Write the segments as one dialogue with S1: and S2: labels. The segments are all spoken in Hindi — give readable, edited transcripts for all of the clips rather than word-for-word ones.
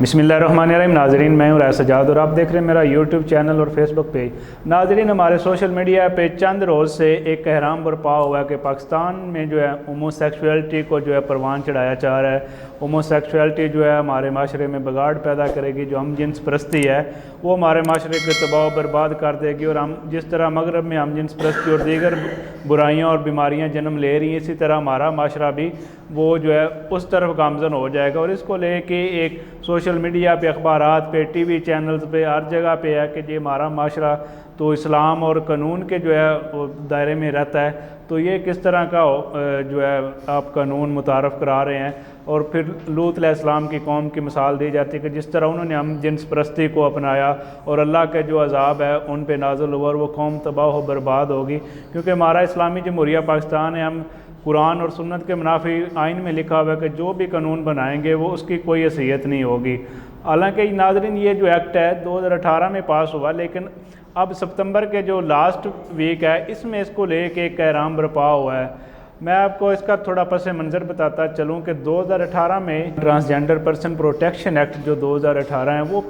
S1: बिस्मिल्लाहिर्रहमानिर्रहीम। नाजरीन, मैं हूँ राय सजाद और आप देख रहे हैं मेरा यूट्यूब चैनल और फेसबुक पेज। नाजरीन, हमारे सोशल मीडिया पे चंद रोज़ से एक कहराम बरपा हुआ है कि पाकिस्तान में जो है होमोसेक्सुअलिटी को जो है परवान चढ़ाया जा रहा है। होमोसेक्सुअलिटी जो है हमारे माशरे में बिगाड़ पैदा करेगी। जो हम जिन्स परस्ती है वो हमारे माशरे को तबाह बर्बाद कर देगी। और हम जिस तरह मगरब में हम जिन्स परस्ती और दीगर बुराइयाँ और बीमारियाँ जन्म ले रही हैं, इसी तरह हमारा माशरा भी वो जो है उस तरफ गामजन हो जाएगा। और इसको लेके एक सोशल मीडिया पे, अखबारात पे, टीवी चैनल्स पे, हर जगह पे है कि ये हमारा माशरा तो इस्लाम और कानून के जो है वो दायरे में रहता है। तो ये किस तरह का जो है आप कानून मुतारफ़ करा रहे हैं। और फिर लूत अलैहिस्सलाम की कौम की मिसाल दी जाती है कि जिस तरह उन्होंने हम जिन्स परस्ती को अपनाया और अल्लाह के जो अजाब है उन पे नाज़िल हुआ और वो कौम तबाह हो बर्बाद होगी। क्योंकि हमारा इस्लामी जमहूरिया पाकिस्तान है, हम कुरान और सुन्नत के मुनाफी आइन में लिखा हुआ है कि जो भी कानून बनाएंगे वो उसकी कोई हैसियत नहीं होगी। हालांकि नाज़रीन, ये जो एक्ट है 2018 में पास हुआ, लेकिन अब सितंबर के जो लास्ट वीक है इसमें इसको लेके एक कहराम बरपा हुआ है। मैं आपको इसका थोड़ा पस मंज़र बताता चलूँ कि 2018 में ट्रांसजेंडर पर्सन प्रोटेक्शन एक्ट जो 2018 है वो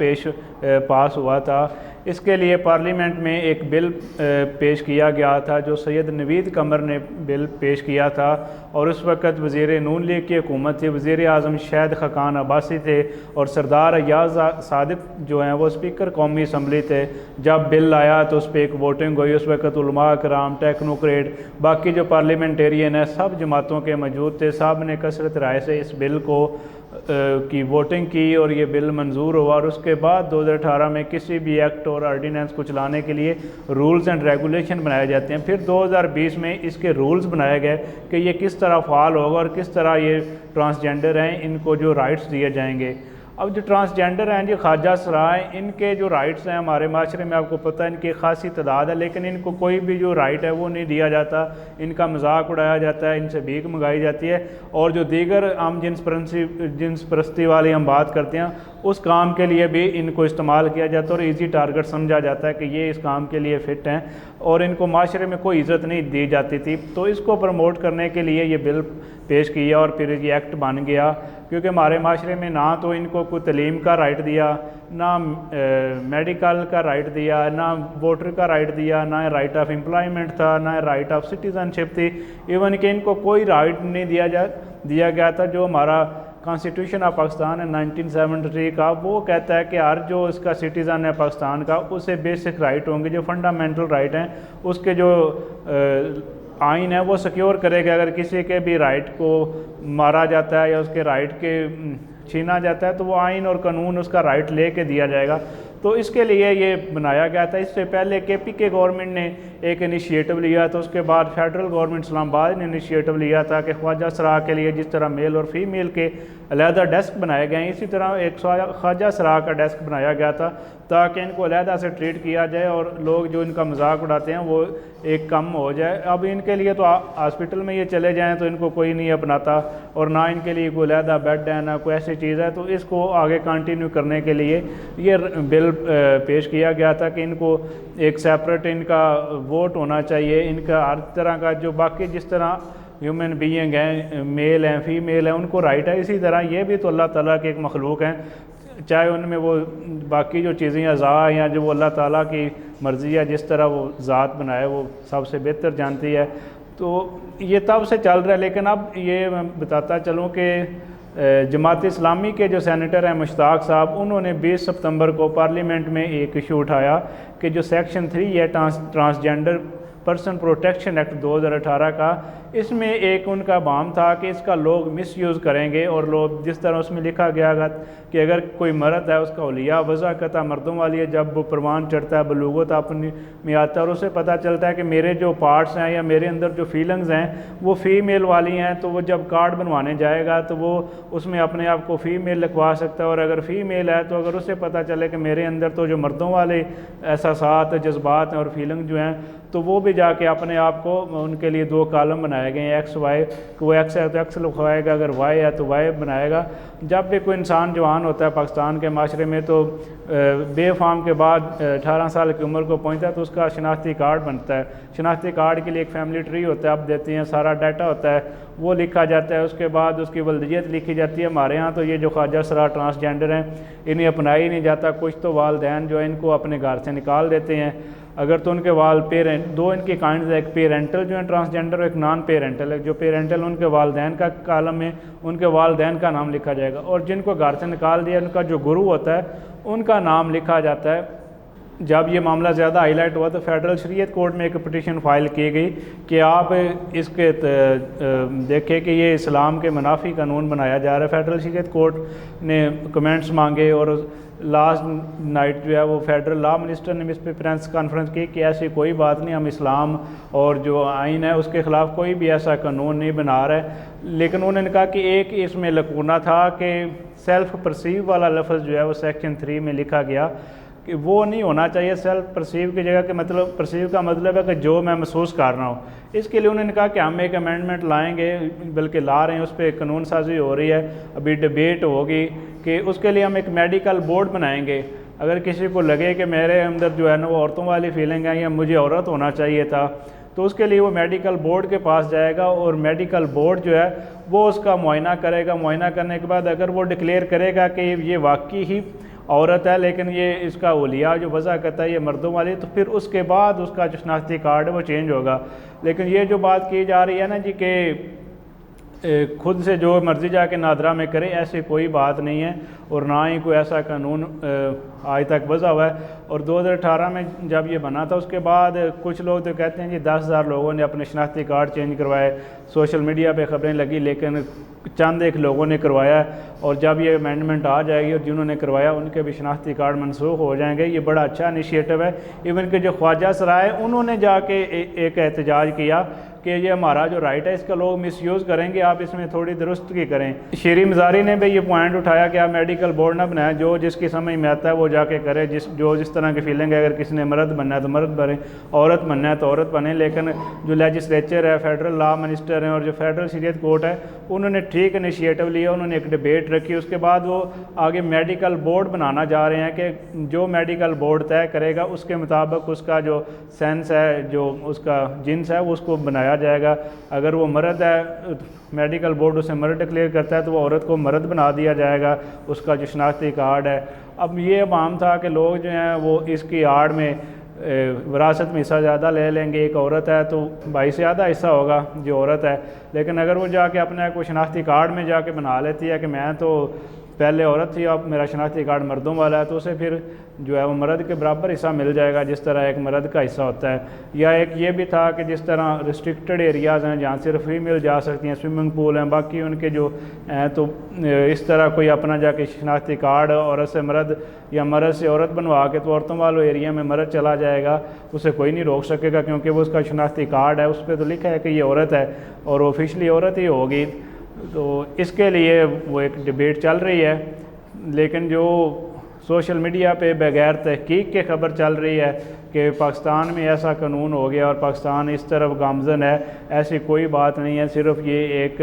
S1: पास हुआ था। इसके लिए पार्लियामेंट में एक बिल पेश किया गया था जो सैयद नवीद कमर ने बिल पेश किया था। और उस वक़्त वज़ीर नून लीग की हुकूमत थी, वज़ीर आज़म शाहिद खकान अब्बासी थे और सरदार अय्याज़ सादिक जो हैं वो स्पीकर कौमी असम्बली थे। जब बिल आया तो उस पर एक वोटिंग हुई। उस वक़्त उलमा कराम, टेक्नोक्रेट, बाकी जो पार्लियामेंटेरियन है सब जमातों के मौजूद थे। सब ने कसरत राय से इस बिल को की वोटिंग की और ये बिल मंजूर हुआ। और उसके बाद 2018 में किसी भी एक्ट और ऑर्डिनेंस को चलाने के लिए रूल्स एंड रेगुलेशन बनाए जाते हैं। फिर 2020 में इसके रूल्स बनाए गए कि ये किस तरह फ़ाल होगा और किस तरह ये ट्रांसजेंडर हैं इनको जो राइट्स दिए जाएंगे। अब जो ट्रांसजेंडर हैं जी ख्वाजा सराय, इनके जो राइट्स हैं हमारे माशरे में आपको पता है इनकी खासी तादाद है, लेकिन इनको कोई भी जो राइट है वो नहीं दिया जाता। इनका मजाक उड़ाया जाता है, इनसे भीख मंगाई जाती है। और जो दीगर आम जिन्स परस्ती वाली हम बात करते हैं उस काम के लिए भी इनको इस्तेमाल किया जाता है और ईजी टारगेट समझा जाता है कि ये इस काम के लिए फ़िट हैं और इनको माशरे में कोई इज़्ज़त नहीं दी जाती थी। तो इसको प्रमोट करने के लिए ये बिल पेश किया और फिर ये एक्ट बन गया। क्योंकि हमारे माशरे में ना तो इनको कोई तलीम का राइट दिया, ना मेडिकल का राइट दिया, ना वोटर का राइट दिया, ना राइट ऑफ एम्प्लॉयमेंट था, ना राइट ऑफ सिटीज़नशिप थी। इवन कि इनको कोई राइट नहीं दिया गया था। जो हमारा कॉन्स्टिट्यूशन ऑफ पाकिस्तान है 1973 का, वो कहता है कि हर जो इसका सिटीज़न है पाकिस्तान का उसे बेसिक राइट होंगे, जो फंडामेंटल राइट हैं उसके जो आइन है वो सिक्योर करेगा। अगर किसी के भी राइट को मारा जाता है या उसके राइट के छीना जाता है तो वो आइन और कानून उसका राइट ले कर दिया जाएगा। तो इसके लिए ये बनाया गया था। इससे पहले KPK गवर्नमेंट ने एक इनिशिएटिव लिया था, उसके बाद फेडरल गवर्नमेंट इस्लामाबाद ने इनिशिएटिव लिया था कि ख्वाजा सरा के लिए जिस तरह मेल और फीमेल के अलहदा डेस्क बनाए गए हैं, इसी तरह एक ख्वाजा सरा का डेस्क बनाया गया था ताकि इनको अलहदा से ट्रीट किया जाए और लोग जो इनका मजाक उड़ाते हैं वो एक कम हो जाए। अब इनके लिए तो हॉस्पिटल में ये चले जाएँ तो इनको कोई नहीं अपनाता और ना इनके लिए कोई अलहदा बेड है, ना कोई ऐसी चीज़ है। तो इसको आगे कंटिन्यू करने के लिए ये बिल पेश किया गया था कि इनको एक सेपरेट इनका वोट होना चाहिए। इनका हर तरह का जो बाकी जिस तरह ह्यूमन बीइंग हैं, मेल हैं, फीमेल हैं, उनको राइट है, इसी तरह ये भी तो अल्लाह ताला के एक मखलूक हैं। चाहे उनमें वो बाकी जो चीज़ें अज़ा या जो वो अल्लाह ताला की मर्ज़ी है, जिस तरह वो ज़ात बनाए वो सबसे बेहतर जानती है। तो ये तब से चल रहा है। लेकिन अब ये मैं बताता चलूँ कि जमात इस्लामी के जो सेनेटर हैं मुश्ताक साहब, उन्होंने 20 सितंबर को पार्लियामेंट में एक इशू उठाया कि जो सेक्शन 3 है ट्रांसजेंडर पर्सन प्रोटेक्शन एक्ट 2018 का, इसमें एक उनका बाम था कि इसका लोग मिसयूज़ करेंगे। और लोग जिस तरह उसमें लिखा गया कि अगर कोई मर्द है उसका उलिया वज़ा कता मर्दों वाली है, जब वो परवान चढ़ता है बलूगत अपनी में आता है और उसे पता चलता है कि मेरे जो पार्ट्स हैं या मेरे अंदर जो फीलिंग्स हैं वो फ़ीमेल वाली हैं, तो वो जब कार्ड बनवाने जाएगा तो वो उसमें अपने आप को फ़ीमेल लिखवा सकता है। और अगर फ़ीमेल है तो अगर उसे पता चले कि मेरे अंदर तो जो मर्दों वाले एहसासात, जज्बात हैं और फीलिंग जो हैं, तो वो भी जाके अपने आप को उनके लिए 2 कॉलम बनाए गए हैं X Y, कि वो X है तो X लिखवाएगा, अगर Y है तो Y बनाएगा। जब भी कोई इंसान जवान होता है पाकिस्तान के माशरे में तो बेफाम के बाद 18 साल की उम्र को पहुंचता है तो उसका शनाख्ती कार्ड बनता है। शनाख्ती कार्ड के लिए एक फैमिली ट्री होता है, आप देते हैं, सारा डाटा होता है, वो लिखा जाता है। उसके बाद उसकी वल्दियत लिखी जाती है। हमारे यहाँ तो ये जो ख्वाजा असरार ट्रांसजेंडर हैं इन्हें अपनाया ही नहीं जाता। कुछ तो वालिदैन जो है इनको अपने घर से निकाल देते हैं। अगर तो उनके पेरेंट, दो इनकी काइंड है, एक पेरेंटल जो है ट्रांसजेंडर और एक नॉन पेरेंटल है। जो पेरेंटल उनके वालिदैन का कालम में उनके वालिदैन का नाम लिखा जाएगा, और जिनको घर से निकाल दिया उनका जो गुरु होता है उनका नाम लिखा जाता है। जब ये मामला ज़्यादा हाईलाइट हुआ तो फेडरल शरीयत कोर्ट में एक पिटीशन फाइल की गई कि आप इसके देखें कि ये इस्लाम के मुनाफी कानून बनाया जा रहा है। फेडरल शरीयत कोर्ट ने कमेंट्स मांगे और लास्ट नाइट जो है वो फेडरल लॉ मिनिस्टर ने इस पर प्रेस कॉन्फ्रेंस की कि ऐसी कोई बात नहीं, हम इस्लाम और जो आइन है उसके ख़िलाफ़ कोई भी ऐसा कानून नहीं बना रहा है। लेकिन उन्होंने कहा कि एक इसमें लकूना था कि सेल्फ परसीव वाला लफ्ज़ जो है वो सेक्शन 3 में लिखा गया कि वो नहीं होना चाहिए। सेल्फ परसीव की जगह के मतलब परसीव का मतलब है कि जो मैं महसूस कर रहा हूँ। इसके लिए उन्होंने कहा कि हम एक अमेंडमेंट लाएंगे, बल्कि ला रहे हैं, उस पर कानून साजी हो रही है, अभी डिबेट होगी कि उसके लिए हम एक मेडिकल बोर्ड बनाएंगे। अगर किसी को लगे कि मेरे अंदर जो है ना वो औरतों वाली फीलिंग है या मुझे औरत होना चाहिए था, तो उसके लिए वो मेडिकल बोर्ड के पास जाएगा और मेडिकल बोर्ड जो है वो उसका मुआयना करेगा। मुआयना करने के बाद अगर वो डिक्लेयर करेगा कि ये वाकई ही औरत है लेकिन ये इसका ओलिया जो वज़ा करता है ये मर्दों वाली, तो फिर उसके बाद उसका जो शनाख्ती कार्ड है वो चेंज होगा। लेकिन ये जो बात की जा रही है ना जी कि खुद से जो मर्ज़ी जाके नादरा में करे, ऐसी कोई बात नहीं है और ना ही कोई ऐसा कानून आज तक वज़ा हुआ है। और 2018 में जब ये बना था उसके बाद कुछ लोग तो कहते हैं कि 10,000 लोगों ने अपने शनाख्ती कार्ड चेंज करवाए। सोशल मीडिया पे ख़बरें लगी, लेकिन चंद एक लोगों ने करवाया। और जब ये अमेंडमेंट आ जाएगी और जिन्होंने करवाया उनके भी शनाख्ती कार्ड मनसूख हो जाएंगे। ये बड़ा अच्छा इनिशिएटिव है। इवन के जो ख्वाजा सराय उन्होंने जाके एक एहतजाज किया कि ये हमारा जो राइट है इसका लोग मिसयूज़ करेंगे, आप इसमें थोड़ी दुरुस्तगी करें। शेरी मज़ारी ने भी ये पॉइंट उठाया कि आप मेडिकल बोर्ड ना बनाएं, जो जिसकी समझ में आता है वो जाके करे, जिस तरह की फीलिंग है। अगर किसी ने मर्द बनना है तो मर्द बने, औरत बनना है तो औरत बने। लेकिन जो लेजिस्लेचर है, फेडरल लॉ मिनिस्टर हैं और जो फेडरल शरीयत कोर्ट है, उन्होंने ठीक इनिशिएटिव लिया, उन्होंने एक डिबेट रखी। उसके बाद वो आगे मेडिकल बोर्ड बनाना जा रहे हैं कि जो मेडिकल बोर्ड तय करेगा उसके मुताबिक उसका जो सेंस है, जो उसका जिन्स है, वो उसको बनाया जाएगा। अगर वो मर्द है, मेडिकल बोर्ड उसे मर्द डिक्लेयर करता है तो वो औरत को मर्द बना दिया जाएगा, उसका जो शनाख्ती कार्ड है। अब ये आम था कि लोग जो हैं वो इसकी आड़ में विरासत में हिस्सा ज़्यादा ले लेंगे। एक औरत है तो भाई से आधा हिस्सा होगा जो औरत है। लेकिन अगर वो जाके अपने को शनाख्ती कार्ड में जाके बना लेती है कि मैं तो पहले औरत थी अब मेरा शनाख्ती कार्ड मर्दों वाला है, तो उसे फिर जो है वो मर्द के बराबर हिस्सा मिल जाएगा जिस तरह एक मर्द का हिस्सा होता है। या एक ये भी था कि जिस तरह रिस्ट्रिक्टेड एरियाज़ हैं जहाँ सिर्फ फीमेल जा सकती हैं, स्विमिंग पूल हैं, बाकी उनके जो हैं, तो इस तरह कोई अपना जाके शनाख्ती कार्ड औरत से मर्द या मर्द से औरत बनवा के तो औरतों वालों एरिया में मर्द चला जाएगा, उसे कोई नहीं रोक सकेगा क्योंकि वो उसका शनाख्ती कार्ड है, उस पर तो लिखा है कि ये औरत है और ऑफिशियली औरत ही होगी। तो इसके लिए वो एक डिबेट चल रही है। लेकिन जो सोशल मीडिया पे बगैर तहकीक के ख़बर चल रही है कि पाकिस्तान में ऐसा कानून हो गया और पाकिस्तान इस तरफ गामजन है, ऐसी कोई बात नहीं है। सिर्फ ये एक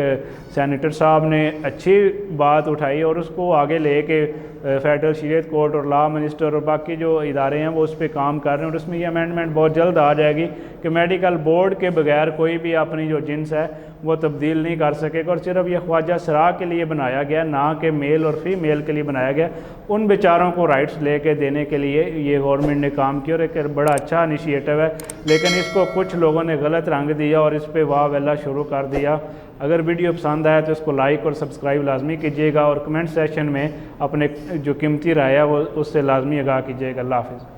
S1: सेनेटर साहब ने अच्छी बात उठाई और उसको आगे ले के फेडरल शरीयत कोर्ट और लॉ मिनिस्टर और बाकी जो इदारे हैं वो उस पर काम कर रहे हैं और उसमें ये अमेंडमेंट बहुत जल्द आ जाएगी कि मेडिकल बोर्ड के बगैर कोई भी अपनी जो जिन्स है वो तब्दील नहीं कर सकेगा। और सिर्फ ये ख्वाजा सरा के लिए बनाया गया, ना कि मेल और फीमेल के लिए बनाया गया। उन बेचारों को राइट्स लेके देने के लिए ये गवर्नमेंट ने काम किया और एक बड़ा अच्छा इनिशिएटिव है। लेकिन इसको कुछ लोगों ने गलत रंग दिया और इस पर वाह वेला शुरू कर दिया। अगर वीडियो पसंद आया तो इसको लाइक और सब्सक्राइब लाजमी कीजिएगा और कमेंट सेक्शन में अपने जो कीमती राय है वो उससे लाजमी आगाह कीजिएगा। अल्लाह हाफ़िज़।